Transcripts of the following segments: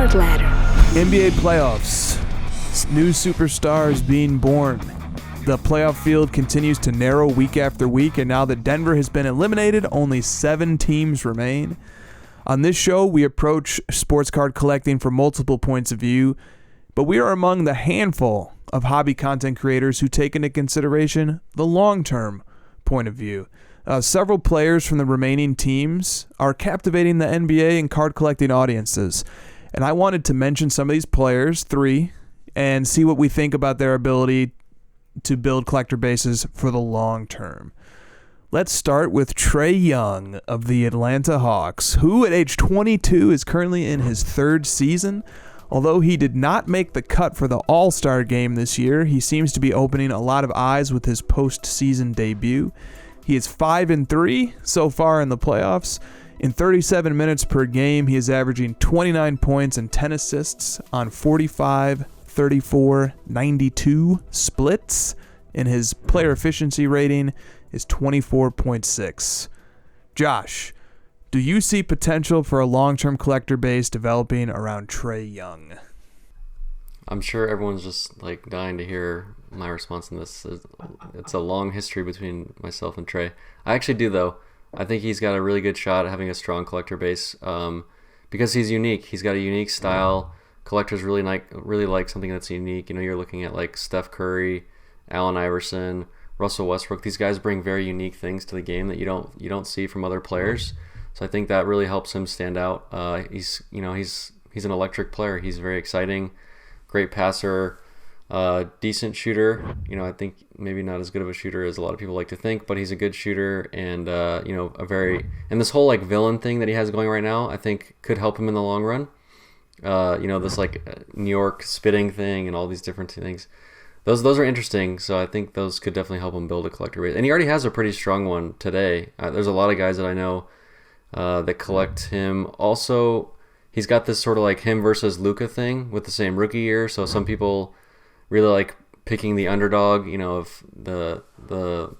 card ladder. NBA playoffs. New superstars being born. The playoff field continues to narrow week after week, and now that Denver has been eliminated, only 7 teams remain. On this show, we approach sports card collecting from multiple points of view, but we are among the handful of hobby content creators who take into consideration the long-term point of view. Several players from the remaining teams are captivating the NBA and card collecting audiences, and I wanted to mention some of these players, 3, and see what we think about their ability to build collector bases for the long term. Let's start with Trae Young of the Atlanta Hawks, who at age 22 is currently in his 3rd season. Although he did not make the cut for the All-Star game this year, he seems to be opening a lot of eyes with his postseason debut. He is 5-3 so far in the playoffs. In 37 minutes per game, he is averaging 29 points and 10 assists on 45, 34, 92 splits, and his player efficiency rating is 24.6. Josh, do you see potential for a long-term collector base developing around Trae Young? I'm sure everyone's just like dying to hear my response on this. It's a long history between myself and Trae. I actually do, though. I think he's got a really good shot at having a strong collector base because he's unique. He's got a unique style. Collectors really like something that's unique. You know, you're looking at like Steph Curry, Allen Iverson, Russell Westbrook. These guys bring very unique things to the game that you don't see from other players. So I think that really helps him stand out. He's an electric player. He's very exciting, great passer, decent shooter. You know, I think maybe not as good of a shooter as a lot of people like to think, but he's a good shooter, and and this whole like villain thing that he has going right now, I think could help him in the long run. This like New York spitting thing and all these different things. Those are interesting, so I think those could definitely help him build a collector base. And he already has a pretty strong one today. There's a lot of guys that I know that collect him. Also, he's got this sort of like him versus Luka thing with the same rookie year. So some people really like picking the underdog, of the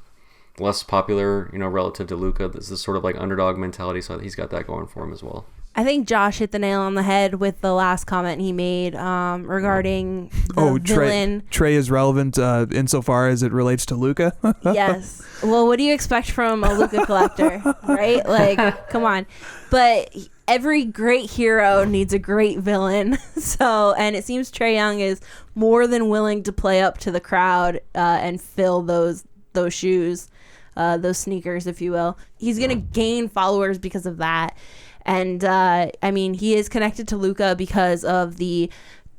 less popular, relative to Luka. There's this sort of like underdog mentality. So he's got that going for him as well. I think Josh hit the nail on the head with the last comment he made regarding the villain. Trae is relevant insofar as it relates to Luka. Yes. Well, what do you expect from a Luka collector, right? Like, come on. But every great hero needs a great villain. And it seems Trae Young is more than willing to play up to the crowd and fill those shoes, those sneakers, if you will. He's going to gain followers because of that. And, he is connected to Luka because of the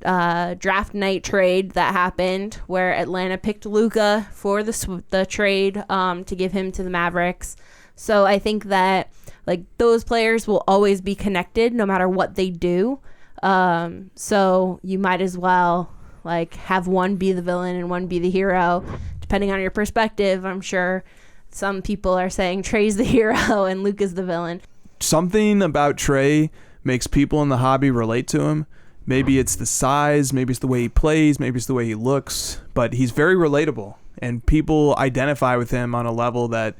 draft night trade that happened where Atlanta picked Luka for the trade to give him to the Mavericks. So I think that, like, those players will always be connected no matter what they do. So you might as well, like, have one be the villain and one be the hero, depending on your perspective. I'm sure some people are saying Trae's the hero and Luka's the villain. Something about Trae makes people in the hobby relate to him. Maybe it's the size, maybe it's the way he plays, maybe it's the way he looks, but he's very relatable, and people identify with him on a level that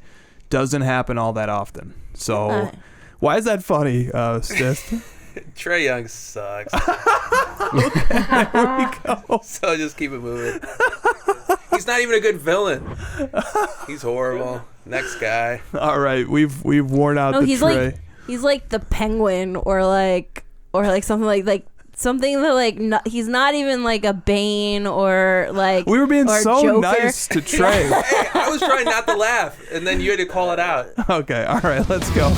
doesn't happen all that often. So why is that funny, Steph? Trae Young sucks. Okay, there we go. So just keep it moving. He's not even a good villain. He's horrible. Next guy. All right, we've worn out the Trae. He's like the Penguin or like something like something that he's not even like a Bane or like we were being so Joker. Nice to Trae. Hey, I was trying not to laugh, and then you had to call it out. Okay, all right, let's go.